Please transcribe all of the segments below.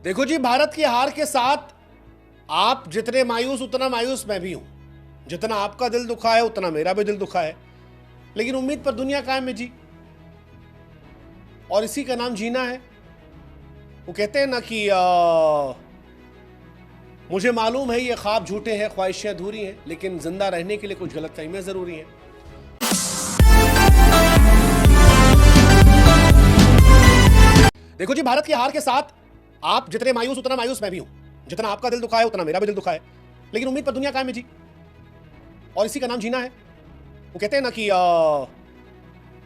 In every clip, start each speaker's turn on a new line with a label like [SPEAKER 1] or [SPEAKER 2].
[SPEAKER 1] देखो जी, भारत की हार के साथ आप जितने मायूस उतना मायूस मैं भी हूं। जितना आपका दिल दुखा है उतना मेरा भी दिल दुखा है, लेकिन उम्मीद पर दुनिया कायम है जी, और इसी का नाम जीना है। वो कहते हैं ना कि मुझे मालूम है ये ख्वाब झूठे हैं, ख्वाहिशें अधूरी हैं, लेकिन जिंदा रहने के लिए कुछ गलतफहमियां जरूरी हैं। देखो जी, भारत की हार के साथ आप जितने मायूस उतना मायूस मैं भी हूं। जितना आपका दिल दुखा है उतना मेरा भी दिल दुखा है, लेकिन उम्मीद पर दुनिया कायम है जी, और इसी का नाम जीना है। वो कहते हैं ना कि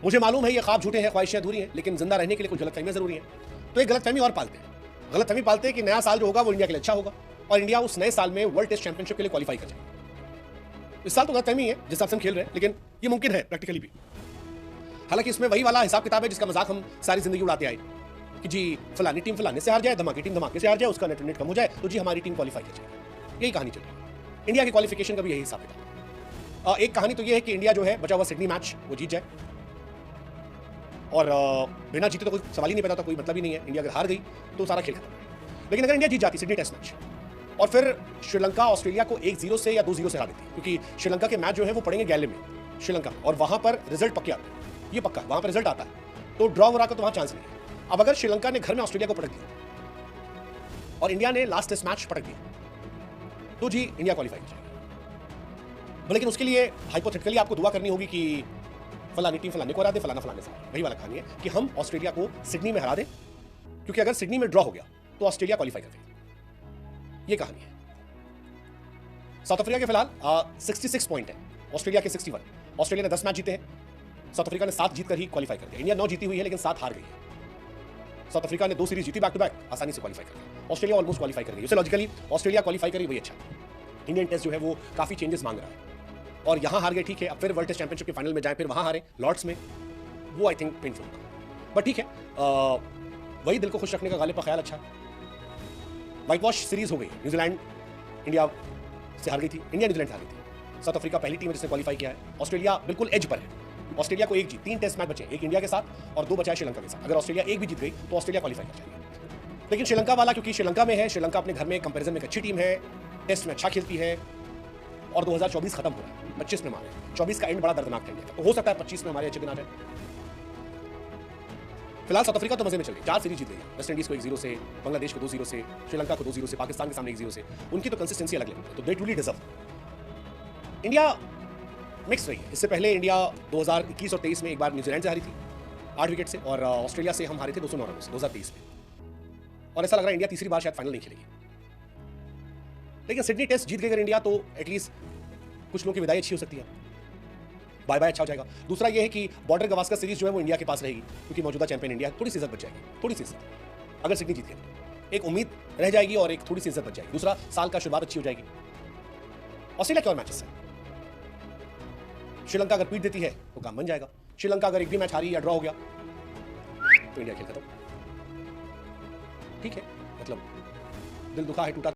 [SPEAKER 1] मुझे मालूम है ये ख्वाब झूठे हैं, ख्वाहिशें अधूरी हैं, लेकिन जिंदा रहने के लिए कुछ गलतफहमियां जरूरी हैं। तो एक गलतफहमी और पालते हैं। गलतफहमी पालते हैं कि नया साल जो होगा वो इंडिया के लिए अच्छा होगा, और इंडिया उस नए साल में वर्ल्ड टेस्ट चैंपियनशिप के लिए क्वालिफाई कर जाएगी। इस साल तो गलतफहमी है जिस हिसाब से हम खेल रहे हैं, लेकिन ये मुमकिन है प्रैक्टिकली भी। हालांकि इसमें वही वाला हिसाब किताब है जिसका मजाक हम सारी जिंदगी उड़ाते आए कि जी फलानी टीम फलाने से हार जाए, धमाके टीम धमाके से हार जाए, उसका नेट कम हो जाए तो जी हमारी टीम क्वालिफाई कर जाएगी। यही कहानी चल रही है। इंडिया की क्वालिफिकेशन का भी यही हिसाब किताब। एक कहानी तो ये है कि इंडिया जो है बचा हुआ सिडनी मैच वो जीत जाए, और बिना जीते तो कोई सवाल ही नहीं पैदा होता, कोई मतलब ही नहीं है। इंडिया अगर हार गई तो सारा खेल खत्म। लेकिन अगर इंडिया जीत जाती सिडनी टेस्ट मैच, और फिर श्रीलंका ऑस्ट्रेलिया को 1-0 से या 2-0 से हरा देती, क्योंकि श्रीलंका के मैच जो है वो पड़ेंगे गैले में श्रीलंका, और वहां पर रिजल्ट पक्के आते हैं। ये पक्का वहां पर रिजल्ट आता है, तो ड्रॉ वरा का तो वहां चांस नहीं है। अब अगर श्रीलंका ने घर में ऑस्ट्रेलिया को पटक दिया और इंडिया ने लास्ट टेस्ट मैच पटक दिया, तो जी इंडिया क्वालिफाई कर जाएगी। लेकिन उसके लिए हाइपोथेटिकली आपको दुआ करनी होगी कि फलानी टीम फलाने को हरा दे, फलाना फलाने से। वही वाला कहानी है कि हम ऑस्ट्रेलिया को सिडनी में हरा दें, क्योंकि अगर सिडनी में ड्रॉ हो गया तो ऑस्ट्रेलिया क्वालिफाई कर देगी। ये कहानी है। साउथ अफ्रीका के फिलहाल 66 पॉइंट है, ऑस्ट्रेलिया के 61। ऑस्ट्रेलिया ने 10 मैच जीते हैं, साउथ अफ्रीका ने 7 जीतकर ही क्वालिफाई कर दिया। इंडिया 9 जीती हुई है लेकिन 7 हार गई है। साउथ अफ्रीका ने 2 सीरीज जीती बैक टू बैक, आसानी से क्वालिफाई कर गया। ऑस्ट्रेलिया ऑलमोस्ट क्वालिफाई कर गई। उससे लॉजिकली ऑस्ट्रेलिया क्वालिफाई करी वही अच्छा। इंडियन टेस्ट जो है वो काफी चेंजेस मांग रहा है, और यहां हार गए ठीक है, अब फिर वर्ल्ड टेस्ट चैंपियनशिप के फाइनल में जाए, फिर वहां हारे लॉर्ड्स में, वो आई थिंक पेनफुल होगा। बट ठीक है, वही दिल को खुश रखने का गालिब का ख्याल अच्छा है। व्हाइट वॉश सीरीज हो गई, न्यूजीलैंड इंडिया से हार गई थी, इंडिया न्यूजीलैंड से हार गई थी। साउथ अफ्रीका पहली टीम है जिसने क्वालिफाई किया है। ऑस्ट्रेलिया बिल्कुल एज पर है, ऑस्ट्रेलिया को 1 जीत, 3 टेस्ट मैच बचे, एक इंडिया के साथ और 2 बचा है श्रीलंका के साथ। अगर ऑस्ट्रेलिया 1 भी जीत गई तो ऑस्ट्रेलिया क्वालिफाई कर जाएगी। लेकिन श्रीलंका वाला क्योंकि श्रीलंका में है, श्रीलंका अपने घर में कंपैरिजन में एक अच्छी टीम है, टेस्ट में अच्छा खेलती है, और 2024 खत्म हो रहा है, 25 में मारे, 24 का एंड बड़ा दर्दनाक था इंडिया का, तो हो सकता है 25 में हमारे अच्छे दिन आ जाए। फिलहाल साउथ अफ्रीका तो मजे में चल रही, 4 सीरीज जीत गई है। वेस्ट इंडीज को 1-0 से, बांग्लादेश को 2-0 से, श्रीलंका को 2-0 से, पाकिस्तान के सामने 1-0 से। उनकी तो कंसिस्टेंसी अलग लेवल है, तो दे ट्रूली डिजर्व। इंडिया मिक्स रही है। इससे पहले इंडिया 2021 और 23 में एक बार न्यूजीलैंड से हारी थी 8 विकेट से, और ऑस्ट्रेलिया से हम हारे थे 209 रनों से 2023 में, और ऐसा लग रहा है इंडिया तीसरी बार शायद फाइनल नहीं खेलेगी। लेकिन सिडनी टेस्ट जीत गई अगर इंडिया, तो एटलीस्ट कुछ लोगों की विदाई अच्छी हो सकती है, बाय बाय अच्छा हो जाएगा। दूसरा यह है कि बॉर्डर गवास्कर सीरीज जो है वो इंडिया के पास रहेगी, क्योंकि मौजूदा चैंपियन इंडिया, थोड़ी सी इज्जत बच जाएगी, थोड़ी सी इज्जत। अगर सिडनी जीत गई एक उम्मीद रह जाएगी और एक थोड़ी सी इज्जत बच जाएगी। दूसरा, साल का शुरुआत अच्छी हो जाएगी। ऑस्ट्रेलिया के और मैचेस है, श्रीलंका अगर पीट देती है तो काम बन जाएगा। श्रीलंका अगर एक भी मैच हारी या ड्रॉ हो गया तो इंडिया खेल खत्म। ठीक है, मतलब दिल दुखा है, टूटा